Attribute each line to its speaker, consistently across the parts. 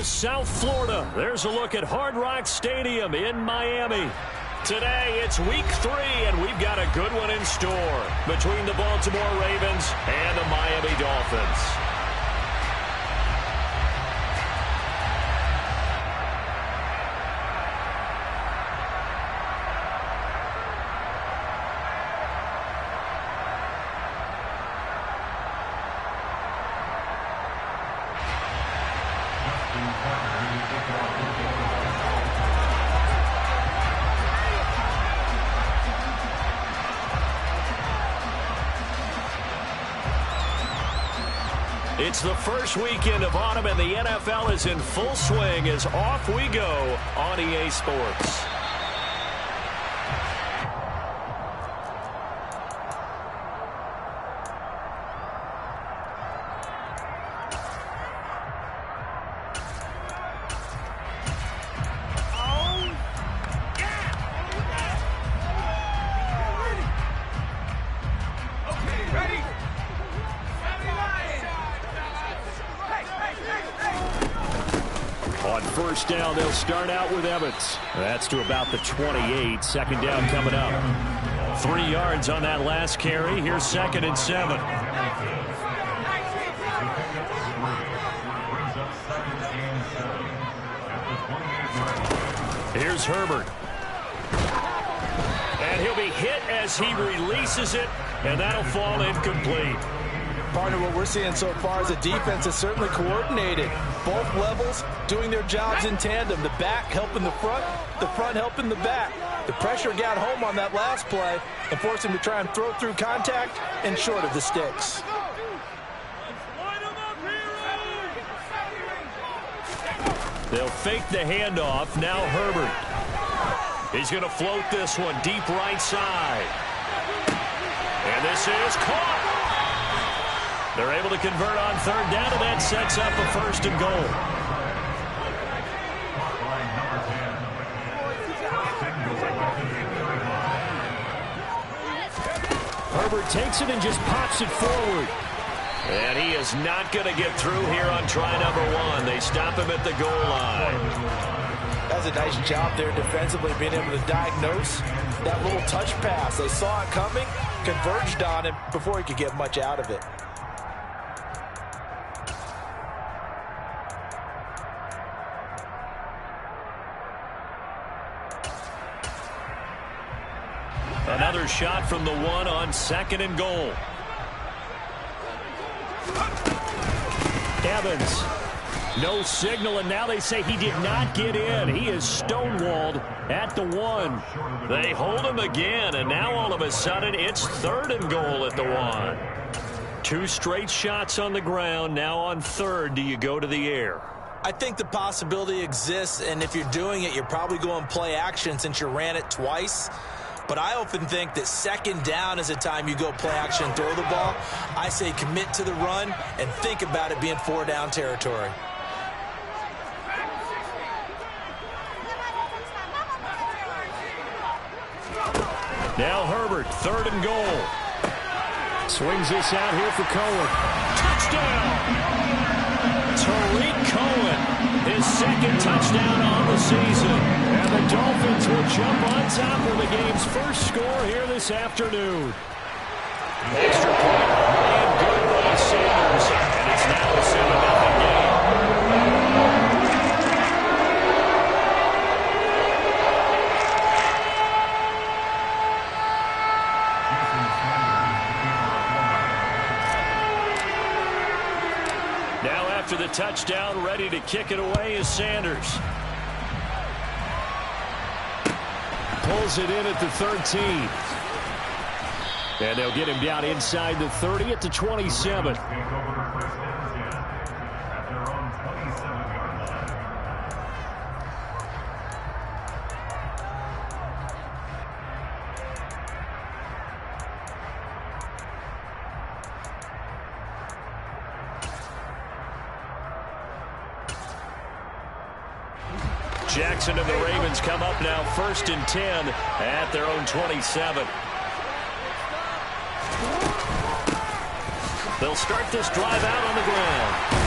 Speaker 1: to South Florida. There's a look at Hard Rock Stadium in Miami. Today, it's week 3, and we've got a good one in store between the Baltimore Ravens and the Miami Dolphins. It's the first weekend of autumn, and the NFL is in full swing as off we go on EA Sports. First down, they'll start out with Evans. That's to about the 28. Second down coming up. 3 yards on that last carry. Here's 2nd and 7. Here's Herbert. And he'll be hit as he releases it, and that'll fall incomplete.
Speaker 2: Partner, what we're seeing so far is the defense is certainly coordinated. Both levels doing their jobs in tandem. The back helping the front helping the back. The pressure got home on that last play and forced him to try and throw through contact and short of the sticks.
Speaker 1: They'll fake the handoff. Now Herbert. He's going to float this one deep right side. And this is caught. They're able to convert on 3rd down, and that sets up a 1st and goal. Herbert takes it and just pops it forward. And he is not going to get through here on try number 1. They stop him at the goal line.
Speaker 2: That's a nice job there defensively, being able to diagnose that little touch pass. They saw it coming, converged on him before he could get much out of it.
Speaker 1: Another shot from the 1 on 2nd and goal. Evans. No signal, and now they say he did not get in. He is stonewalled at the 1. They hold him again, and now all of a sudden it's 3rd and goal at the 1. 2 straight shots on the ground. Now on 3rd, do you go to the air?
Speaker 2: I think the possibility exists, and if you're doing it, you're probably going play action since you ran it twice. But I often think that 2nd down is a time you go play action and throw the ball. I say commit to the run and think about it being 4-down territory.
Speaker 1: Now Herbert, 3rd and goal. Swings this out here for Cohen. Touchdown! Tariq Cohen, his 2nd touchdown on the season. And the Dolphins will jump on top of the game's first score here this afternoon. Extra point and good by Sanders. And it's now a 7-0 game. Now after the touchdown, ready to kick it away is Sanders. Pulls it in at the 13. And they'll get him down inside the 30 at the 27. Jackson and the Ravens come up now 1st and 10 at their own 27. They'll start this drive out on the ground.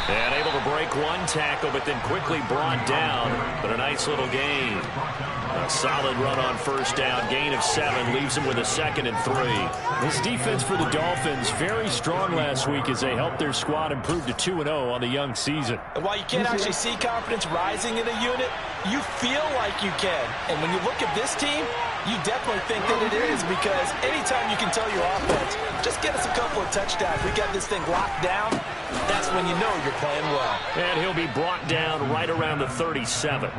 Speaker 1: And able to break one tackle, but then quickly brought down. But a nice little gain. A solid run on first down. Gain of 7 leaves him with a 2nd and 3. This defense for the Dolphins very strong last week as they helped their squad improve to 2-0 on the young season.
Speaker 2: And while you can't actually see confidence rising in a unit, you feel like you can. And when you look at this team, you definitely think that it is, because anytime you can tell your offense, just get us a couple of touchdowns, we got this thing locked down, that's when you know you're playing well.
Speaker 1: And he'll be brought down right around the 37.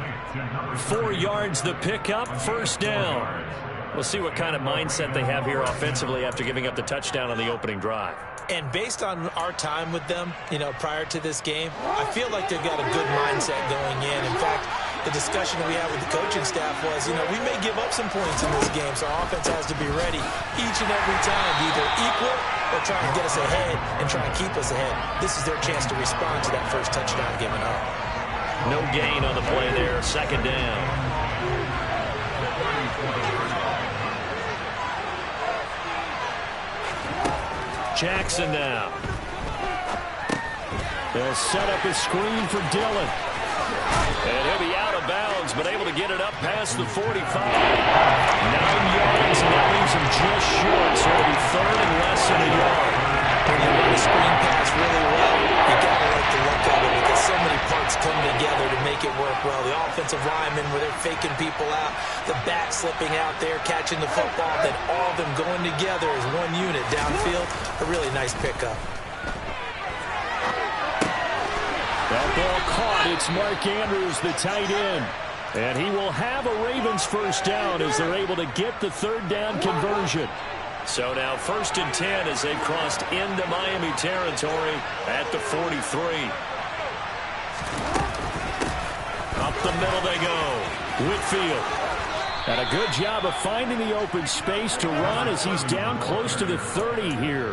Speaker 1: 4 yards the pickup, first down. We'll see what kind of mindset they have here offensively after giving up the touchdown on the opening drive.
Speaker 2: And based on our time with them, prior to this game, I feel like they've got a good mindset going in. In fact, the discussion that we had with the coaching staff was, we may give up some points in this game, so our offense has to be ready each and every time to either equal or try and get us ahead and try and keep us ahead. This is their chance to respond to that first touchdown given up.
Speaker 1: No gain on the play there, 2nd down. Jackson now. They'll set up a screen for Dillon. And he'll be out of bounds, but able to get it up past the 45. 9 yards, and that leaves him just short, so it'll be 3rd and less than a yard.
Speaker 2: When you run a screen pass really well, you got to like the look of it, because so many parts come together to make it work well. The offensive linemen, where they're faking people out, the back slipping out there, catching the football, then all of them going together as one unit downfield. A really nice pickup.
Speaker 1: That ball caught. It's Mark Andrews, the tight end. And he will have a Ravens first down as they're able to get the 3rd down conversion. So now 1st and 10 as they've crossed into Miami territory at the 43. Up the middle they go. Whitfield. And a good job of finding the open space to run as he's down close to the 30 here.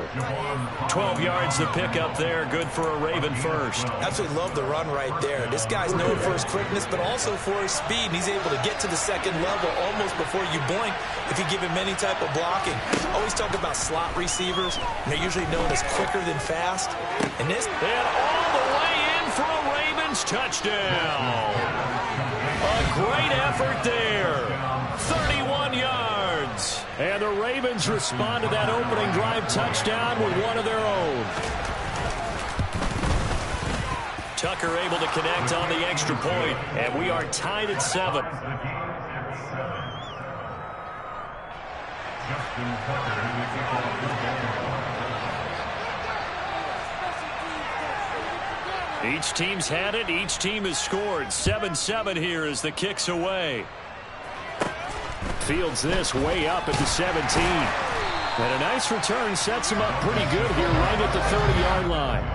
Speaker 1: 12 yards the pickup there. Good for a Raven first.
Speaker 2: Absolutely love the run right there. This guy's known for his quickness, but also for his speed. And he's able to get to the 2nd level almost before you blink if you give him any type of blocking. Always talk about slot receivers. And they're usually known as quicker than fast. And this...
Speaker 1: And all the way in for a Ravens touchdown. A great effort there. 31 yards. And the Ravens respond to that opening drive touchdown with one of their own. Tucker able to connect on the extra point, and we are tied at 7. Each team's had it. Each team has scored. 7-7 here as the kick's away. Fields this way up at the 17. And a nice return sets him up pretty good here right at the 30-yard line.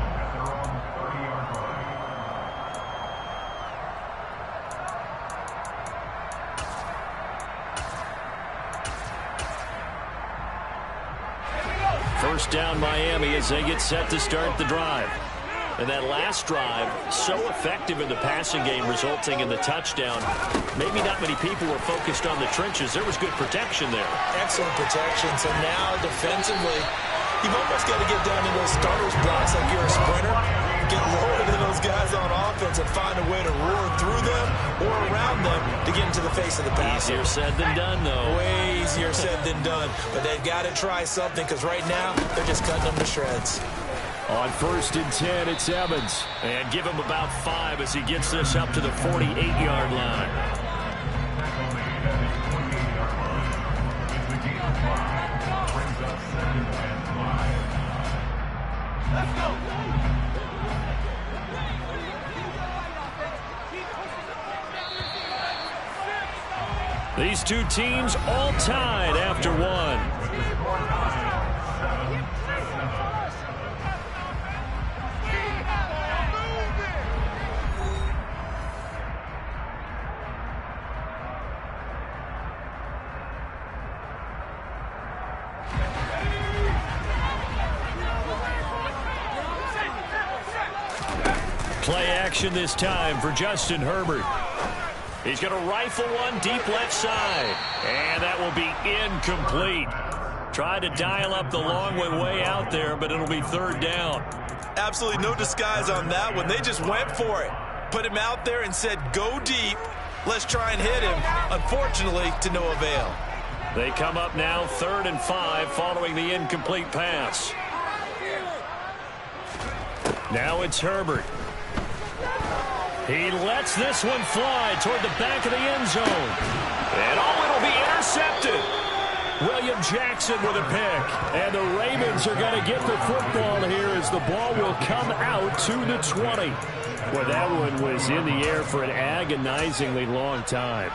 Speaker 1: First down Miami as they get set to start the drive. And that last drive, so effective in the passing game, resulting in the touchdown. Maybe not many people were focused on the trenches. There was good protection there.
Speaker 2: Excellent protection. So now, defensively, you've almost got to get down to those starters blocks like you're a sprinter. Get lower to those guys on offense and find a way to roar through them or around them to get into the face of the passer.
Speaker 1: Easier said than done, though.
Speaker 2: Way easier said than done. But they've got to try something, because right now, they're just cutting them to shreds.
Speaker 1: On 1st and 10, it's Evans. And give him about 5 as he gets this up to the 48-yard line. Let's go. These two teams all tied after one. Play action this time for Justin Herbert. He's going to rifle one deep left side. And that will be incomplete. Tried to dial up the long way out there, but it'll be 3rd down.
Speaker 2: Absolutely no disguise on that one. They just went for it. Put him out there and said, go deep. Let's try and hit him. Unfortunately, to no avail.
Speaker 1: They come up now 3rd and 5 following the incomplete pass. Now it's Herbert. He lets this one fly toward the back of the end zone. And it'll be intercepted. William Jackson with a pick. And the Ravens are going to get the football here as the ball will come out to the 20. Well, that one was in the air for an agonizingly long time.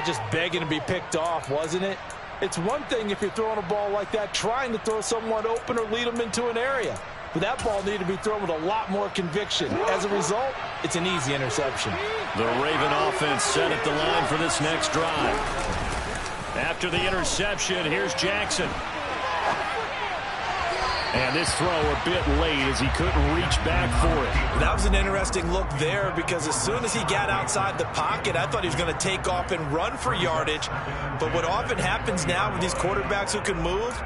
Speaker 2: Just begging to be picked off, wasn't it? It's one thing if you're throwing a ball like that, trying to throw someone open or lead them into an area. But that ball needed to be thrown with a lot more conviction. As a result, it's an easy interception.
Speaker 1: The Raven offense set at the line for this next drive. After the interception, here's Jackson. And this throw a bit late as he couldn't reach back for it.
Speaker 2: That was an interesting look there because as soon as he got outside the pocket, I thought he was going to take off and run for yardage. But what often happens now with these quarterbacks who can move,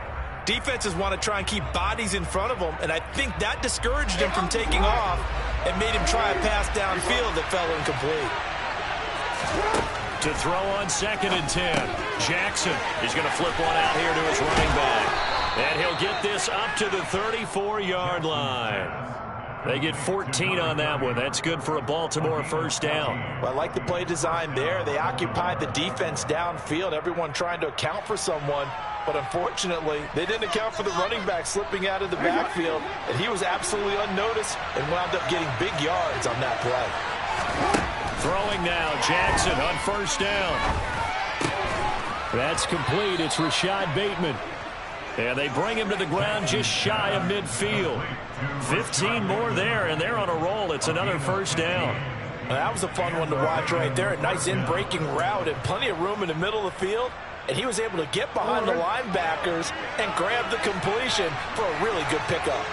Speaker 2: defenses want to try and keep bodies in front of them, and I think that discouraged him from taking off and made him try a pass downfield that fell incomplete.
Speaker 1: To throw on 2nd and 10. Jackson is going to flip one out here to his running back. And he'll get this up to the 34-yard line. They get 14 on that one. That's good for a Baltimore first down.
Speaker 2: Well, I like the play design there. They occupied the defense downfield, everyone trying to account for someone. But unfortunately, they didn't account for the running back slipping out of the backfield. And he was absolutely unnoticed and wound up getting big yards on that play.
Speaker 1: Throwing now, Jackson on first down. That's complete. It's Rashad Bateman. And they bring him to the ground just shy of midfield. 15 more there, and they're on a roll. It's another first down.
Speaker 2: Well, that was a fun one to watch right there. A nice in-breaking route and plenty of room in the middle of the field. And he was able to get behind the linebackers and grab the completion for a really good pickup.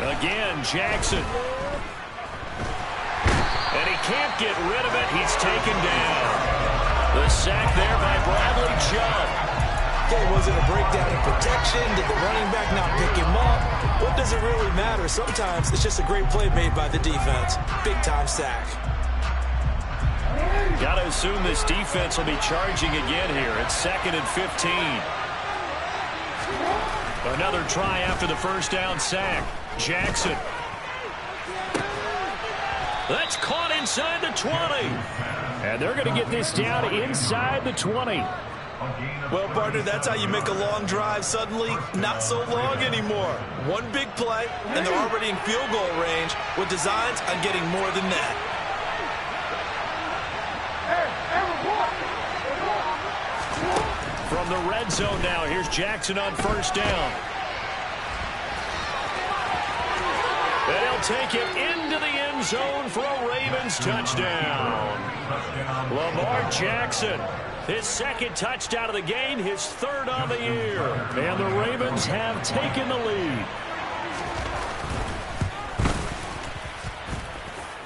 Speaker 1: Again, Jackson. And he can't get rid of it. He's taken down. The sack there by Bradley Chubb.
Speaker 2: Okay, was it a breakdown in protection? Did the running back not pick him up? What does it really matter? Sometimes it's just a great play made by the defense. Big-time sack.
Speaker 1: Got to assume this defense will be charging again here. It's 2nd and 15. Another try after the first down sack. Jackson. That's caught inside the 20. And they're going to get this down inside the 20.
Speaker 2: Well, partner, that's how you make a long drive suddenly not so long anymore. One big play, and they're already in field goal range with designs on getting more than that.
Speaker 1: From the red zone now, here's Jackson on first down. And he'll take it into the end zone for a Ravens touchdown. Lamar Jackson, his 2nd touchdown of the game, his 3rd on the year. And the Ravens have taken the lead.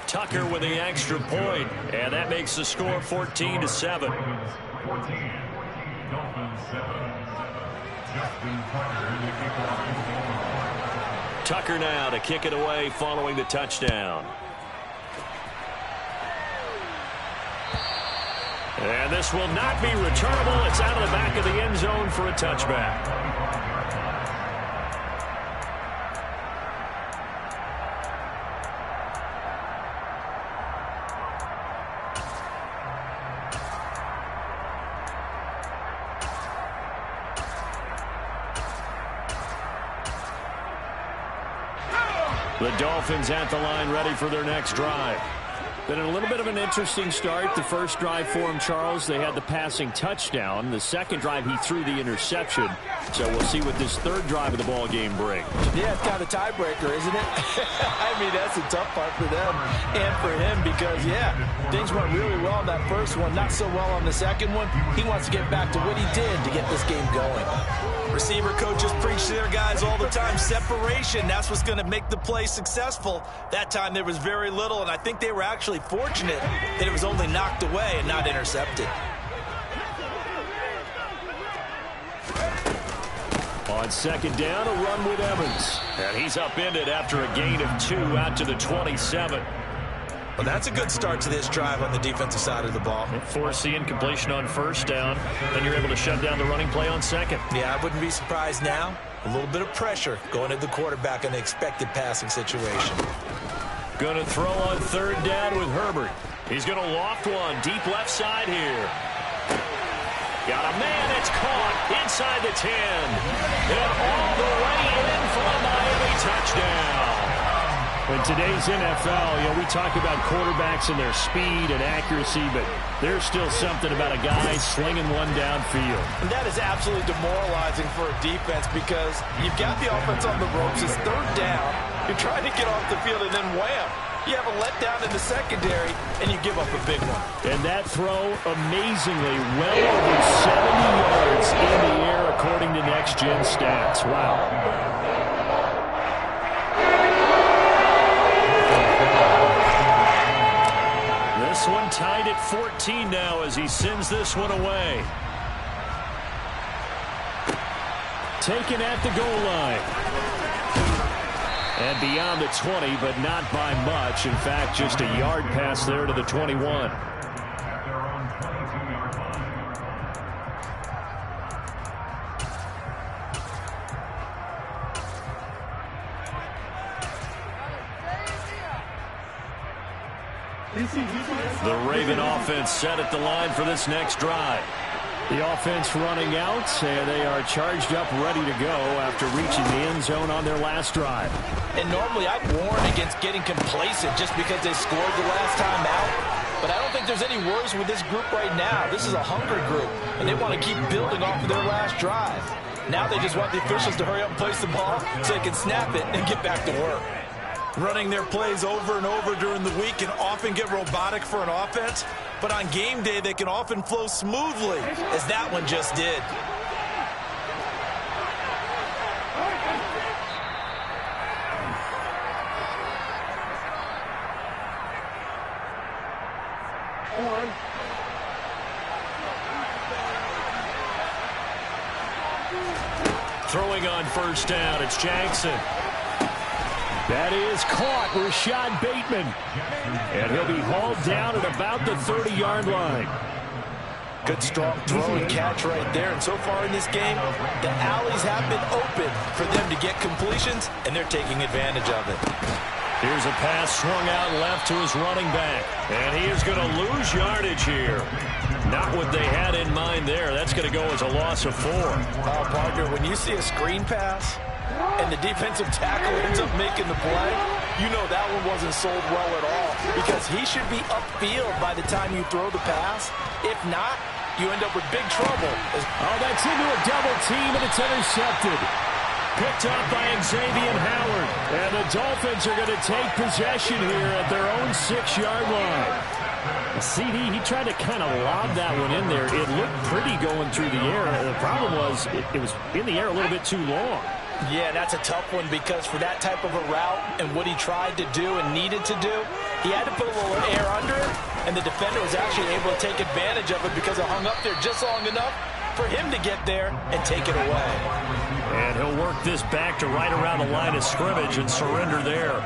Speaker 1: Tucker with the extra point, and that makes the score 14-7. Tucker now to kick it away following the touchdown. And this will not be returnable. It's out of the back of the end zone for a touchback. The Dolphins at the line ready for their next drive. Been a little bit of an interesting start. The first drive for him, Charles, they had the passing touchdown. The second drive, he threw the interception. So we'll see what this 3rd drive of the ball game brings.
Speaker 2: Yeah, it's kind of a tiebreaker, isn't it? I mean, that's a tough part for them and for him because, yeah, things went really well on that first one, not so well on the second one. He wants to get back to what he did to get this game going. Receiver coaches preach to their guys all the time. Separation, that's what's going to make the play successful. That time there was very little, and I think they were actually fortunate that it was only knocked away and not intercepted.
Speaker 1: On second down, a run with Evans. And he's upended after a gain of 2 out to the 27.
Speaker 2: Well, that's a good start to this drive on the defensive side of the ball.
Speaker 1: Force the incompletion on first down. Then you're able to shut down the running play on second.
Speaker 2: Yeah, I wouldn't be surprised now. A little bit of pressure going at the quarterback in the expected passing situation.
Speaker 1: Going to throw on third down with Herbert. He's going to loft one deep left side here. Got a man, it's caught inside the 10. And all the way in for a Miami touchdown. In today's NFL, we talk about quarterbacks and their speed and accuracy, but there's still something about a guy slinging one downfield.
Speaker 2: And that is absolutely demoralizing for a defense because you've got the offense on the ropes. It's third down. You're trying to get off the field, and then wham, you have a letdown in the secondary, and you give up a big one.
Speaker 1: And that throw, amazingly, well over 70 yards in the air, according to Next Gen Stats. Wow. This one tied at 14 now as he sends this one away. Taken at the goal line. And beyond the 20, but not by much. In fact, just a yard pass there to the 21. The Raven offense set at the line for this next drive. The offense running out, and they are charged up, ready to go after reaching the end zone on their last drive.
Speaker 2: And normally I'd warn against getting complacent just because they scored the last time out. But I don't think there's any worries with this group right now. This is a hungry group, and they want to keep building off of their last drive. Now they just want the officials to hurry up and place the ball so they can snap it and get back to work. Running their plays over and over during the week can often get robotic for an offense, but on game day they can often flow smoothly, as that one just did.
Speaker 1: Throwing on first down, it's Jackson. That is caught, Rashad Bateman. And he'll be hauled down at about the 30-yard line.
Speaker 2: Good strong throw and catch right there. And so far in this game, the alleys have been open for them to get completions, and they're taking advantage of it.
Speaker 1: Here's a pass swung out left to his running back. And he is going to lose yardage here. Not what they had in mind there. That's going to go as a loss of 4.
Speaker 2: Oh, partner, when you see a screen pass and the defensive tackle ends up making the play, you know that one wasn't sold well at all because he should be upfield by the time you throw the pass. If not, you end up with big trouble.
Speaker 1: Oh, that's into a double team, and it's intercepted. Picked up by Xavier Howard. And the Dolphins are going to take possession here at their own 6-yard line. CD, he tried to kind of lob that one in there. It looked pretty going through the air. The problem was it was in the air a little bit too long.
Speaker 2: Yeah, that's a tough one because for that type of a route and what he tried to do and needed to do, he had to put a little air under it, and the defender was actually able to take advantage of it because it hung up there just long enough for him to get there and take it away.
Speaker 1: And he'll work this back to right around the line of scrimmage and surrender there.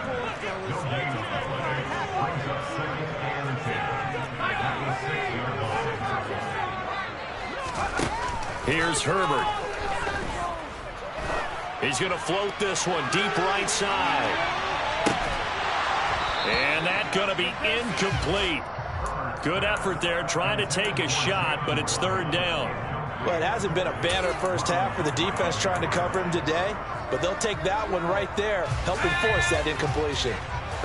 Speaker 1: Here's Herbert. He's going to float this one deep right side. And that's going to be incomplete. Good effort there trying to take a shot, but it's third down.
Speaker 2: Well, it hasn't been a banner first half for the defense trying to cover him today, but they'll take that one right there, helping force that incompletion.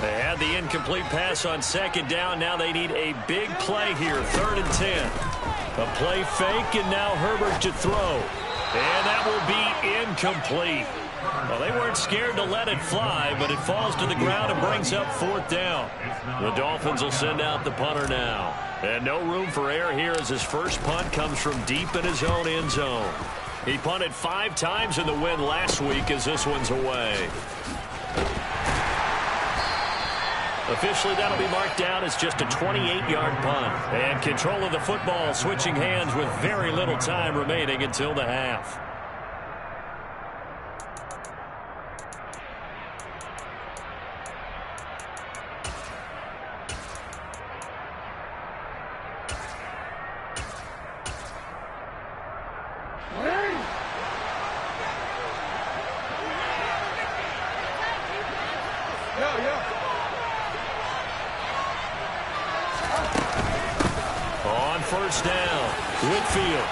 Speaker 1: They had the incomplete pass on second down. Now they need a big play here, 3rd and 10. A play fake, and now Herbert to throw. And that will be incomplete. Well, they weren't scared to let it fly, but it falls to the ground and brings up 4th down. The Dolphins will send out the punter now. And no room for error here as his first punt comes from deep in his own end zone. He punted 5 times in the win last week as this one's away. Officially, that'll be marked down as just a 28-yard punt. And control of the football switching hands with very little time remaining until the half. On first down, Whitfield.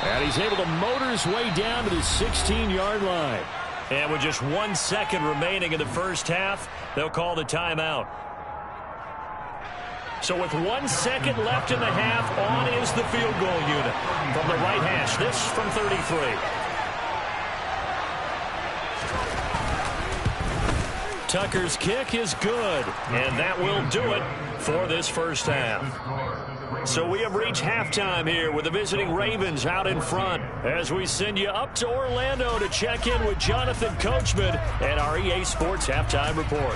Speaker 1: And he's able to motor his way down to the 16-yard line. And with just 1 second remaining in the first half, they'll call the timeout. So with 1 second left in the half, on is the field goal unit. From the right hash, this from 33. Tucker's kick is good, and that will do it for this first half. So we have reached halftime here with the visiting Ravens out in front as we send you up to Orlando to check in with Jonathan Coachman and our EA Sports Halftime Report.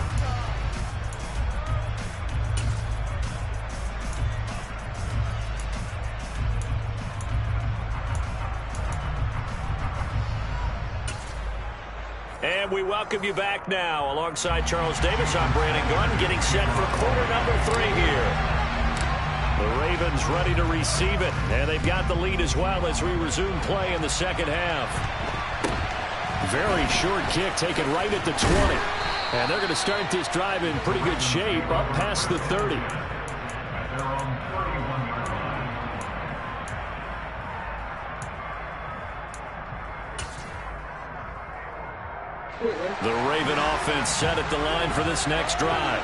Speaker 1: And we welcome you back now. Alongside Charles Davis, I'm Brandon Gunn, getting set for quarter number 3 here. The Ravens ready to receive it, and they've got the lead as well as we resume play in the second half. Very short kick taken right at the 20. And they're going to start this drive in pretty good shape up past the 30. The Raven offense set at the line for this next drive.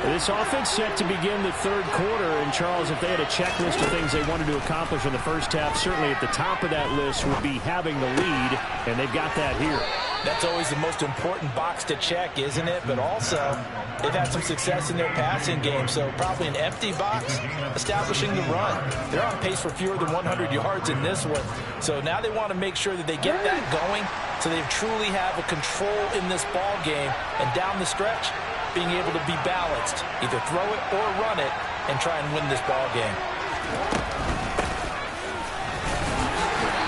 Speaker 1: This offense set to begin the third quarter. And, Charles, if they had a checklist of things they wanted to accomplish in the first half, certainly at the top of that list would be having the lead, and they've got that here.
Speaker 2: That's always the most important box to check, isn't it? But also, they've had some success in their passing game, so probably an empty box, establishing the run. They're on pace for fewer than 100 yards in this one. So now they want to make sure that they get that going so they truly have a control in this ball game. And down the stretch, being able to be balanced, either throw it or run it, and try and win this ball game.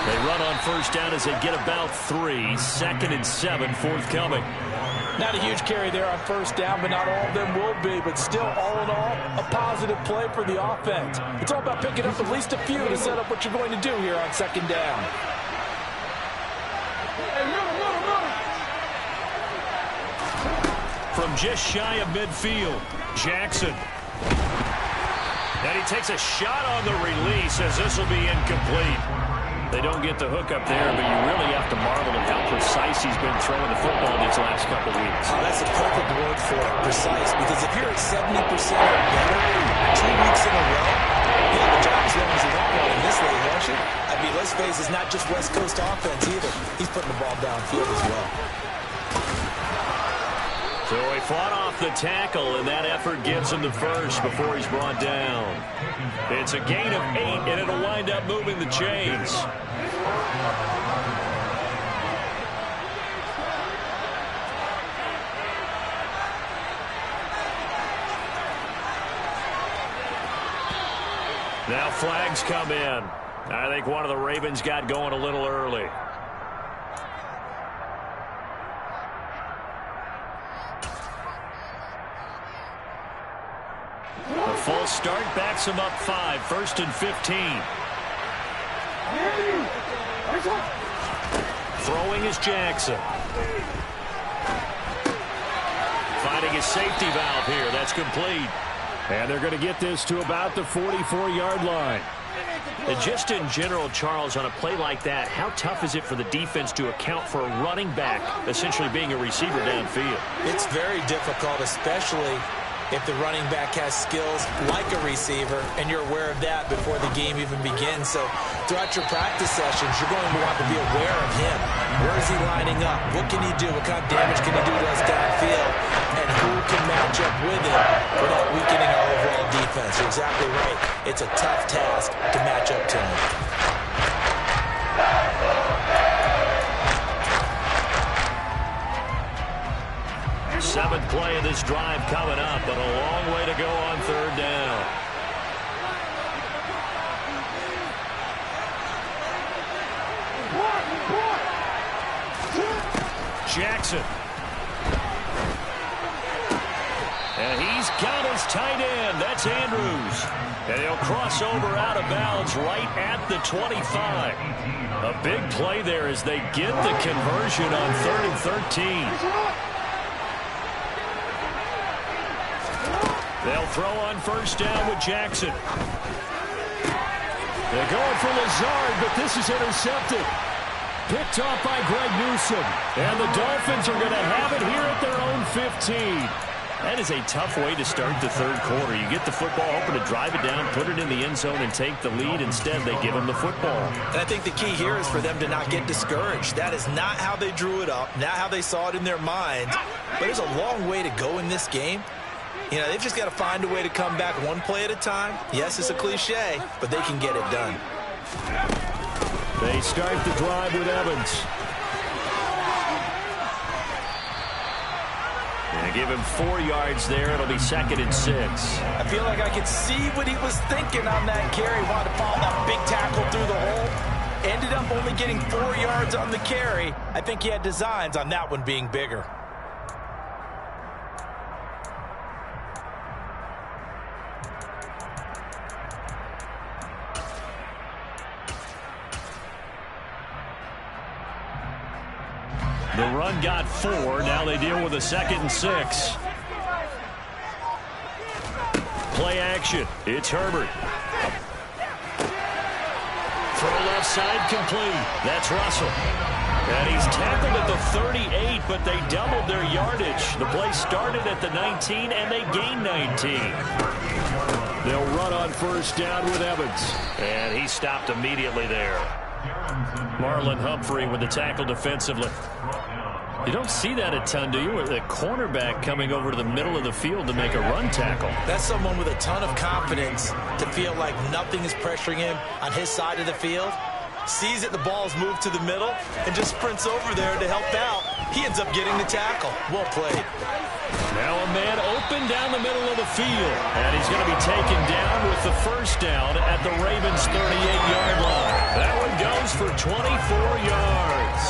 Speaker 1: They run on first down as they get about 3. 2nd and 7 forthcoming.
Speaker 2: Not a huge carry there on first down, but not all of them will be. But still, all in all, a positive play for the offense. It's all about picking up at least a few to set up what you're going to do here on second down.
Speaker 1: From just shy of midfield, Jackson. And he takes a shot on the release as this will be incomplete. They don't get the hook up there, but you really have to marvel at how precise he's been throwing the football these last couple weeks.
Speaker 3: Oh, that's a perfect word for it, precise, because if you're at 70% or better 2 weeks in a row, you have a job as long as you want one in this league, don't you? I mean, let's face it, it's not just West Coast offense either. He's putting the ball downfield as well.
Speaker 1: So he fought off the tackle, and that effort gives him the first before he's brought down. It's a gain of 8, and it'll wind up moving the chains. Now flags come in. I think one of the Ravens got going a little early. A full start backs him up 5. 1st and 15. Throwing is Jackson. Finding his safety valve here. That's complete.
Speaker 4: And they're going to get this to about the 44-yard line.
Speaker 1: And just in general, Charles, on a play like that, how tough is it for the defense to account for a running back essentially being a receiver downfield?
Speaker 3: It's very difficult, especially if the running back has skills like a receiver, and you're aware of that before the game even begins. So throughout your practice sessions, you're going to want to be aware of him. Where is he lining up? What can he do? What kind of damage can he do to us downfield? And who can match up with him without weakening our overall defense? You're exactly right. It's a tough task to match up to him.
Speaker 1: Seventh play of this drive coming up, but a long way to go on third down. Jackson. And he's got his tight end. That's Andrews. And he'll cross over out of bounds right at the 25. A big play there as they get the conversion on 3rd and 13. They'll throw on first down with Jackson. They're going for Lazard, but this is intercepted. Picked off by Greg Newsome. And the Dolphins are going to have it here at their own 15. That is a tough way to start the third quarter. You get the football, hoping to drive it down, put it in the end zone, and take the lead. Instead, they give them the football.
Speaker 2: And I think the key here is for them to not get discouraged. That is not how they drew it up, not how they saw it in their minds. But there's a long way to go in this game. You know, they've just got to find a way to come back one play at a time. Yes, it's a cliche, but they can get it done.
Speaker 1: They start the drive with Evans. They give him 4 yards there. It'll be 2nd and 6.
Speaker 2: I feel like I could see what he was thinking on that carry. Wanted to follow that big tackle through the hole. Ended up only getting 4 yards on the carry. I think he had designs on that one being bigger.
Speaker 1: The run got 4. Now they deal with a 2nd and 6. Play action. It's Herbert. Throw left side complete. That's Russell. And he's tackled at the 38, but they doubled their yardage. The play started at the 19, and they gained 19. They'll run on first down with Evans. And he stopped immediately there. Marlon Humphrey with the tackle defensively. You don't see that a ton, do you? With a cornerback coming over to the middle of the field to make a run tackle.
Speaker 2: That's someone with a ton of confidence to feel like nothing is pressuring him on his side of the field. Sees that the ball's moved to the middle and just sprints over there to help out. He ends up getting the tackle. Well played.
Speaker 1: Now a man open down the middle of the field. And he's going to be taken down with the first down at the Ravens' 38-yard line. That one goes for 24 yards.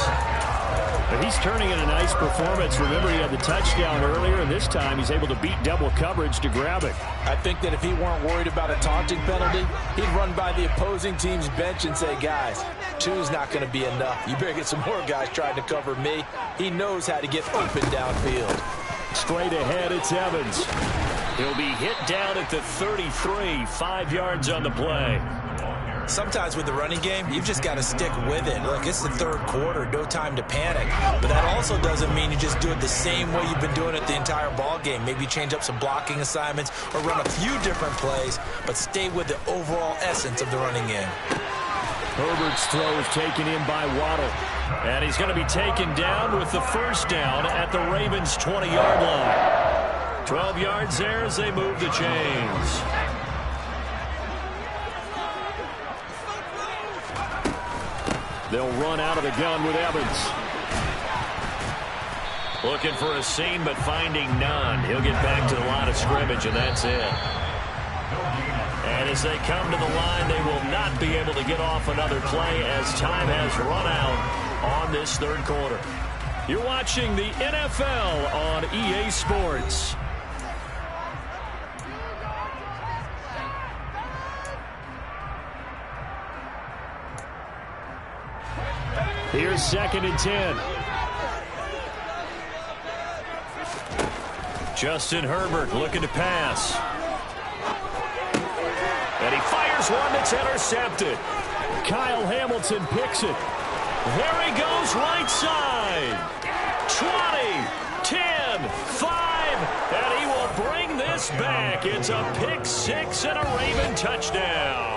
Speaker 1: But he's turning in a nice performance. Remember, he had the touchdown earlier, and this time he's able to beat double coverage to grab it.
Speaker 2: I think that if he weren't worried about a taunting penalty, he'd run by the opposing team's bench and say, guys, two's not going to be enough. You better get some more guys trying to cover me. He knows how to get open downfield.
Speaker 1: Straight ahead, it's Evans. He'll be hit down at the 33, 5 yards on the play.
Speaker 2: Sometimes with the running game, you've just got to stick with it. Look, it's the third quarter, no time to panic. But that also doesn't mean you just do it the same way you've been doing it the entire ball game. Maybe change up some blocking assignments or run a few different plays, but stay with the overall essence of the running game.
Speaker 1: Herbert's throw is taken in by Waddle. And he's going to be taken down with the first down at the Ravens' 20-yard line. 12 yards there as they move the chains. They'll run out of the gun with Evans. Looking for a seam, but finding none. He'll get back to the line of scrimmage, and that's it. And as they come to the line, they will not be able to get off another play as time has run out on this third quarter. You're watching the NFL on EA Sports. Here's 2nd and 10. Justin Herbert looking to pass. And he fires one that's intercepted. Kyle Hamilton picks it. There he goes right side. 20, 10, 5, and he will bring this back. It's a pick six and a Raven touchdown.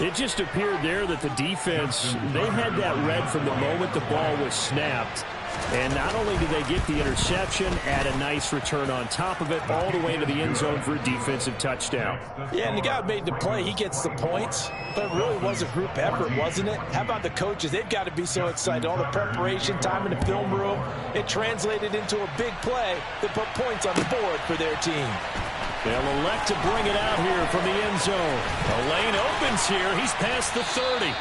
Speaker 1: It just appeared there that the defense, they had that read from the moment the ball was snapped.
Speaker 4: And not only did they get the interception, add a nice return on top of it, all the way to the end zone for a defensive touchdown.
Speaker 2: Yeah, and the guy who made the play, he gets the points. But it really was a group effort, wasn't it? How about the coaches? They've got to be so excited. All the preparation, time in the film room, it translated into a big play that put points on the board for their team.
Speaker 4: They'll elect to bring it out here from the end zone.
Speaker 1: The lane opens here. He's past the 30.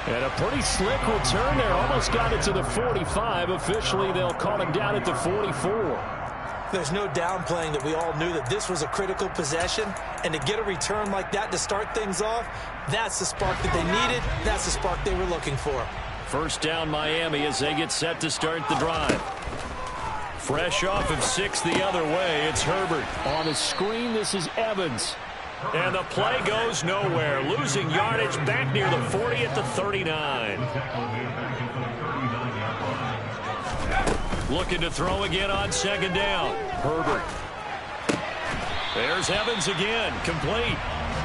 Speaker 4: And a pretty slick return there. Almost got it to the 45. Officially, they'll call him down at the 44.
Speaker 3: There's no downplaying that we all knew that this was a critical possession. And to get a return like that to start things off, that's the spark that they needed. That's the spark they were looking for.
Speaker 4: First down Miami as they get set to start the drive.
Speaker 1: Fresh off of 6 the other way, it's Herbert.
Speaker 4: On the screen, this is Evans.
Speaker 1: And the play goes nowhere. Losing yardage back near the 40 at the 39. Looking to throw again on second down.
Speaker 4: Herbert.
Speaker 1: There's Evans again. Complete.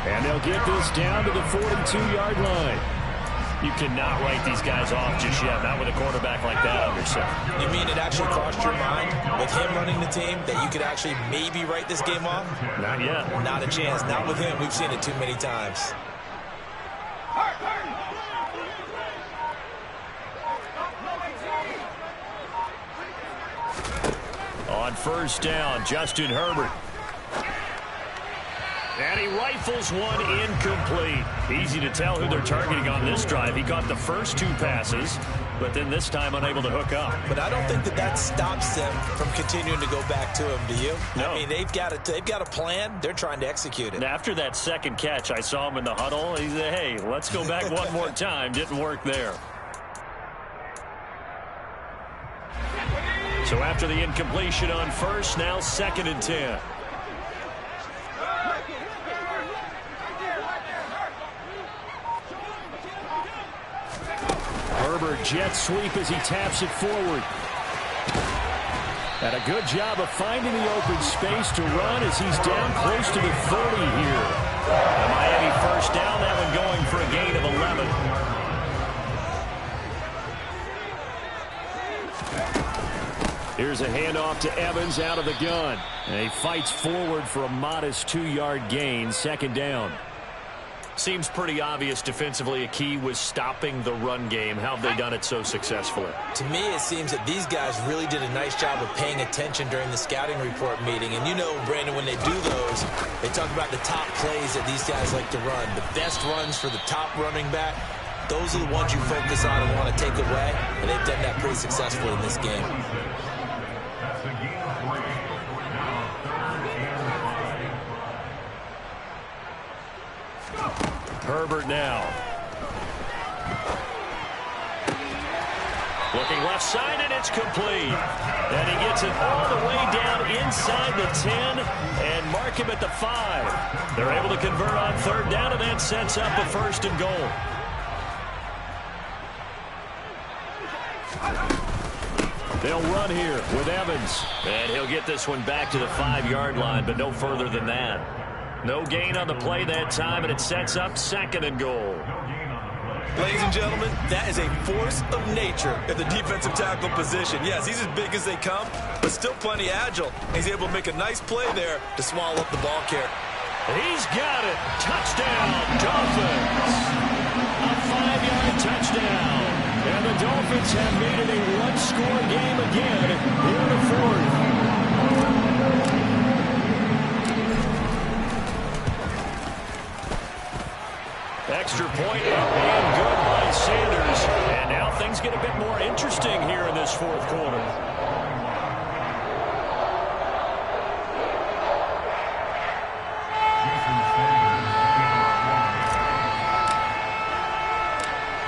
Speaker 4: And they'll get this down to the 42-yard line.
Speaker 1: You cannot write these guys off just yet, not with a quarterback like that on your side.
Speaker 3: You mean it actually crossed your mind with him running the team that you could actually maybe write this game off?
Speaker 1: Not yet.
Speaker 3: Not a chance. Not with him. We've seen it too many times.
Speaker 1: On first down, Justin Herbert. And he rifles one incomplete. Easy to tell who they're targeting on this drive. He caught the first 2 passes, but then this time unable to hook up.
Speaker 3: But I don't think that stops them from continuing to go back to him, do you?
Speaker 1: No.
Speaker 3: I mean, they've got a plan. They're trying to execute it.
Speaker 1: And after that second catch, I saw him in the huddle. He said, hey, let's go back one more time. Didn't work there. So after the incompletion on first, now 2nd and 10.
Speaker 4: Herbert jet sweep as he taps it forward. And a good job of finding the open space to run as he's down close to the 30 here.
Speaker 1: The Miami first down, that one going for a gain of 11.
Speaker 4: Here's a handoff to Evans out of the gun. And he fights forward for a modest 2-yard gain, 2nd down.
Speaker 1: Seems pretty obvious defensively a key was stopping the run game. How have they done it so successfully?
Speaker 3: To me, it seems that these guys really did a nice job of paying attention during the scouting report meeting. And you know, Brandon, when they do those, they talk about the top plays that these guys like to run. The best runs for the top running back, those are the ones you focus on and want to take away. And they've done that pretty successfully in this game.
Speaker 1: Herbert now. Looking left side, and it's complete. And he gets it all the way down inside the 10 and mark him at the 5. They're able to convert on 3rd down, and that sets up a 1st and goal.
Speaker 4: They'll run here with Evans.
Speaker 1: And he'll get this one back to the 5-yard line, but no further than that. No gain on the play that time, and it sets up 2nd and goal.
Speaker 2: Ladies and gentlemen, that is a force of nature at the defensive tackle position. Yes, he's as big as they come, but still plenty agile. He's able to make a nice play there to swallow up the ball carrier.
Speaker 1: He's got it. Touchdown, Dolphins. A 5-yard touchdown. And the Dolphins have made it a one-score game again here in the 4th. Extra point up and good by Sanders. And now things get a bit more interesting here in this 4th quarter.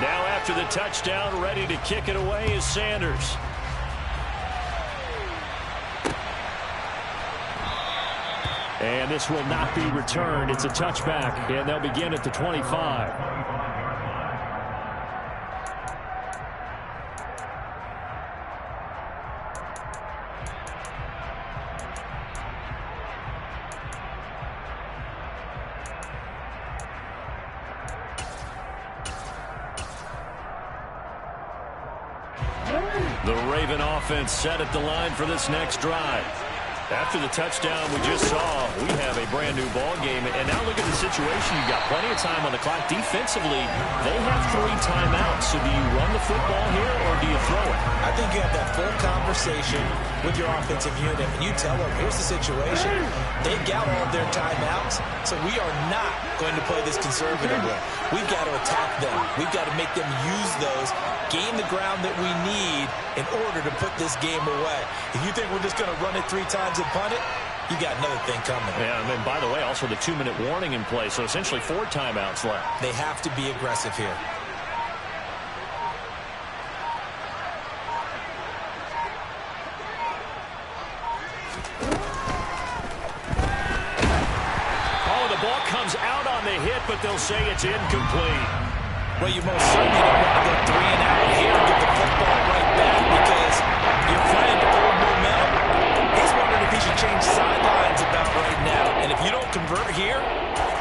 Speaker 1: Now after the touchdown, ready to kick it away is Sanders.
Speaker 4: And this will not be returned. It's a touchback, and they'll begin at the 25. The Raven offense set at the line for this next drive. After the touchdown we just saw, we have a brand new ball game. And now look at the situation. You've got plenty of time on the clock. Defensively, they have 3 timeouts. So do you run the football here or do you throw it?
Speaker 3: I think you have that full conversation with your offensive unit, and you tell them, here's the situation. They got all of their timeouts, so we are not going to play this conservatively. We've got to attack them. We've got to make them use those, gain the ground that we need in order to put this game away. If you think we're just going to run it 3 times and punt it, you got another thing coming.
Speaker 4: Yeah, and then, by the way, also the 2-minute warning in play, so essentially 4 timeouts left.
Speaker 3: They have to be aggressive here.
Speaker 4: Out on the hit, but they'll say it's incomplete.
Speaker 3: Well, you most certainly don't want to go 3 and out here and get the football right back because your friend, old momentum, he's wondering if he should change sidelines about right now. And if you don't convert here,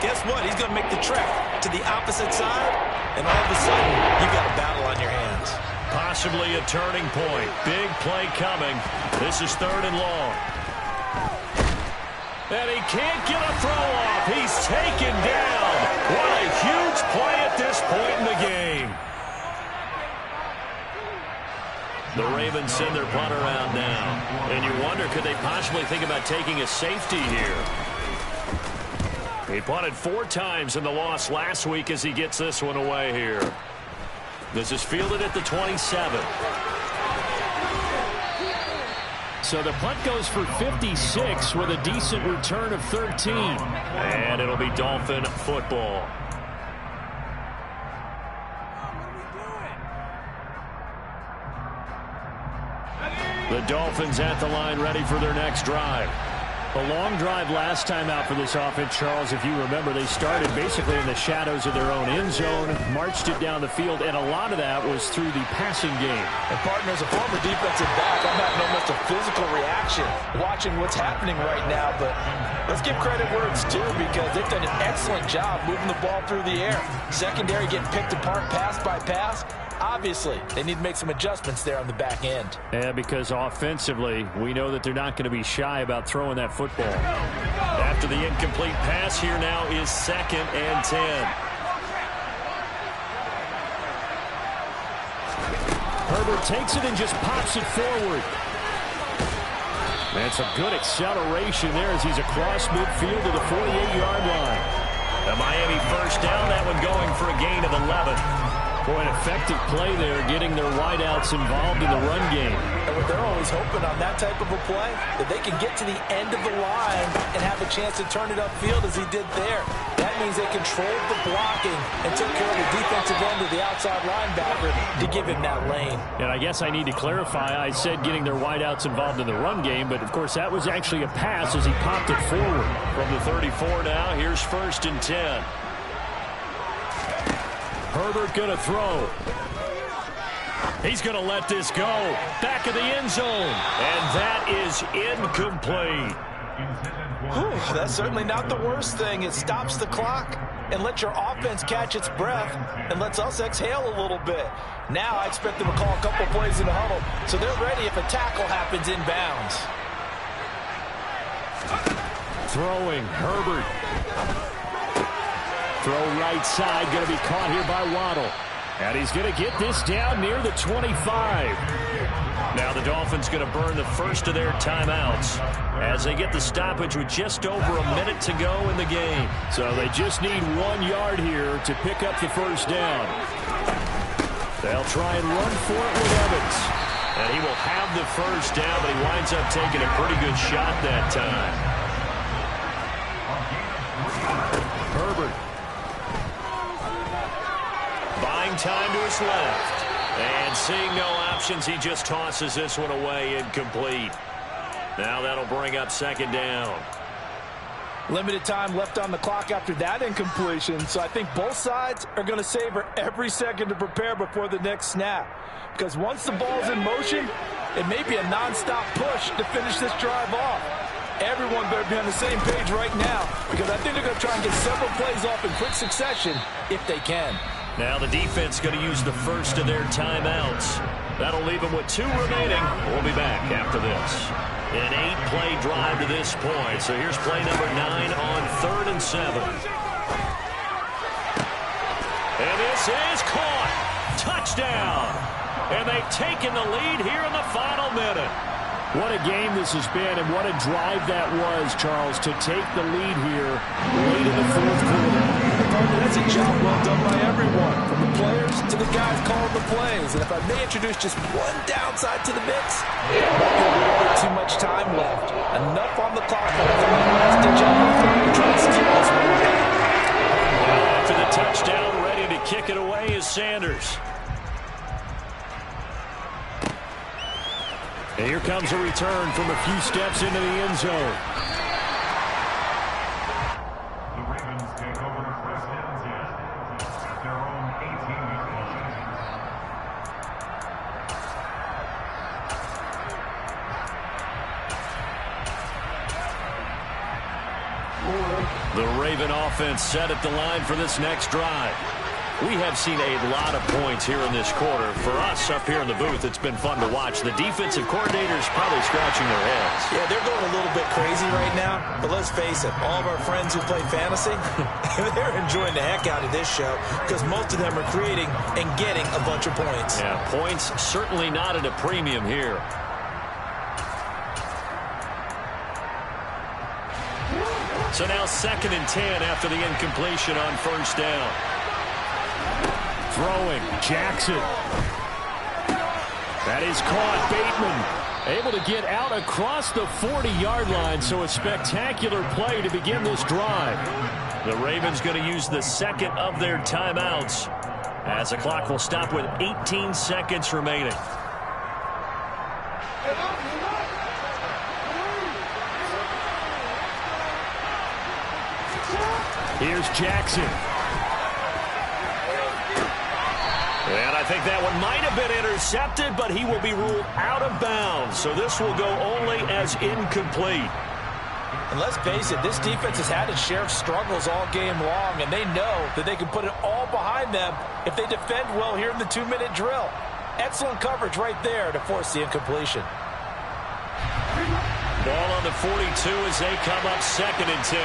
Speaker 3: guess what? He's going to make the trek to the opposite side, and all of a sudden, you've got a battle on your hands.
Speaker 4: Possibly a turning point. Big play coming. This is 3rd and long. And he can't get a throw off. He's taken down. What a huge play at this point in the game. The Ravens send their punt around now. And you wonder, could they possibly think about taking a safety here? He punted 4 times in the loss last week as he gets this one away here. This is fielded at the 27.
Speaker 1: So the punt goes for 56 with a decent return of 13.
Speaker 4: And it'll be Dolphin football. The Dolphins at the line ready for their next drive.
Speaker 1: A long drive last time out for this offense, Charles. If you remember, they started basically in the shadows of their own end zone, marched it down the field, and a lot of that was through the passing game.
Speaker 2: And, partner, as a former defensive back, I'm having almost a physical reaction watching what's happening right now. But let's give credit where it's due because they've done an excellent job moving the ball through the air. Secondary getting picked apart pass by pass. Obviously, they need to make some adjustments there on the back end.
Speaker 1: Yeah, because offensively, we know that they're not going to be shy about throwing that football.
Speaker 4: After the incomplete pass, here now is 2nd and 10.
Speaker 1: Herbert takes it and just pops it forward. And some good acceleration there as he's across midfield to the 48-yard line.
Speaker 4: The Miami first down, that one going for a gain of 11.
Speaker 1: Boy, an effective play there, getting their wideouts involved in the run game.
Speaker 2: And what they're always hoping on that type of a play, that they can get to the end of the line and have a chance to turn it upfield as he did there. That means they controlled the blocking and took care of the defensive end of the outside linebacker to give him that lane.
Speaker 1: And I guess I need to clarify, I said getting their wideouts involved in the run game, but of course that was actually a pass as he popped it forward.
Speaker 4: From the 34 now, here's 1st and 10.
Speaker 1: Herbert going to throw.
Speaker 4: He's going to let this go. Back of the end zone. And that is incomplete.
Speaker 2: Whew, that's certainly not the worst thing. It stops the clock and lets your offense catch its breath and lets us exhale a little bit. Now I expect them to call a couple plays in the huddle so they're ready if a tackle happens inbounds.
Speaker 1: Throwing, Herbert. Throw right side, going to be caught here by Waddle. And he's going to get this down near the 25.
Speaker 4: Now the Dolphins going to burn the first of their timeouts as they get the stoppage with just over a minute to go in the game.
Speaker 1: So they just need 1 yard here to pick up the first down. They'll try and run for it with Evans.
Speaker 4: And he will have the first down, but he winds up taking a pretty good shot that time.
Speaker 1: Herbert.
Speaker 4: Buying time to his left. And seeing no options, he just tosses this one away incomplete. Now that'll bring up 2nd down.
Speaker 2: Limited time left on the clock after that incompletion, so I think both sides are going to savor every second to prepare before the next snap. Because once the ball's in motion, it may be a nonstop push to finish this drive off. Everyone better be on the same page right now because I think they're going to try and get several plays off in quick succession if they can.
Speaker 4: Now the defense going to use the first of their timeouts. That'll leave them with 2 remaining. We'll be back after this. An 8-play drive to this point. So here's play number 9 on 3rd and 7. And this is caught. Touchdown. And they've taken the lead here in the final minute.
Speaker 1: What a game this has been, and what a drive that was, Charles, to take the lead here late in the 4th quarter.
Speaker 2: That's a job well done by everyone, from the players to the guys calling the plays. And if I may introduce just one downside to the mix, a little bit too much time left. Enough on the clock for the last ditch effort to try to steal this one back.
Speaker 4: After the touchdown, ready to kick it away is Sanders.
Speaker 1: And here comes a return from a few steps into the end zone.
Speaker 5: The Ravens take over the first down at their own 18-yard line.
Speaker 4: The Raven offense set at the line for this next drive. We have seen a lot of points here in this quarter. For us up here in the booth, it's been fun to watch. The defensive coordinators probably scratching their heads.
Speaker 3: Yeah, they're going a little bit crazy right now. But let's face it, all of our friends who play fantasy, they're enjoying the heck out of this show because most of them are creating and getting a bunch of points.
Speaker 4: Yeah, points certainly not at a premium here. So now 2nd and 10 after the incompletion on 1st down.
Speaker 1: Throwing, Jackson. That is caught. Bateman able to get out across the 40-yard line, so a spectacular play to begin this drive.
Speaker 4: The Ravens going to use the 2nd of their timeouts as the clock will stop with 18 seconds remaining.
Speaker 1: Here's Jackson.
Speaker 4: And I think that one might have been intercepted, but he will be ruled out of bounds. So this will go only as incomplete.
Speaker 2: And let's face it, this defense has had its share of struggles all game long, and they know that they can put it all behind them if they defend well here in the 2-minute drill. Excellent coverage right there to force the incompletion.
Speaker 4: Ball on the 42 as they come up 2nd and 10.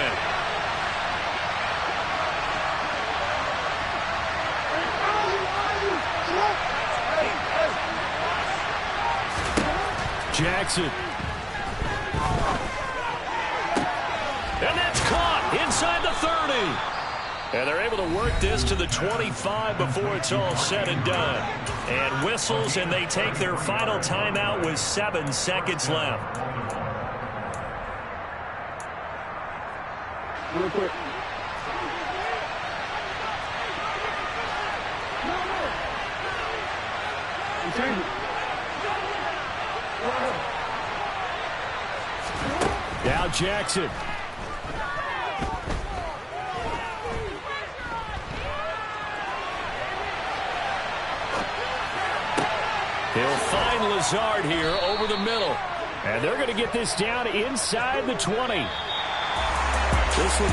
Speaker 1: Jackson.
Speaker 4: And that's caught inside the 30. And they're able to work this to the 25 before it's all said and done. And whistles, and they take their final timeout with 7 seconds left.
Speaker 6: Real quick. Change it.
Speaker 1: Now Jackson.
Speaker 4: He'll find Lazard here over the middle.
Speaker 1: And they're going to get this down inside the 20. This one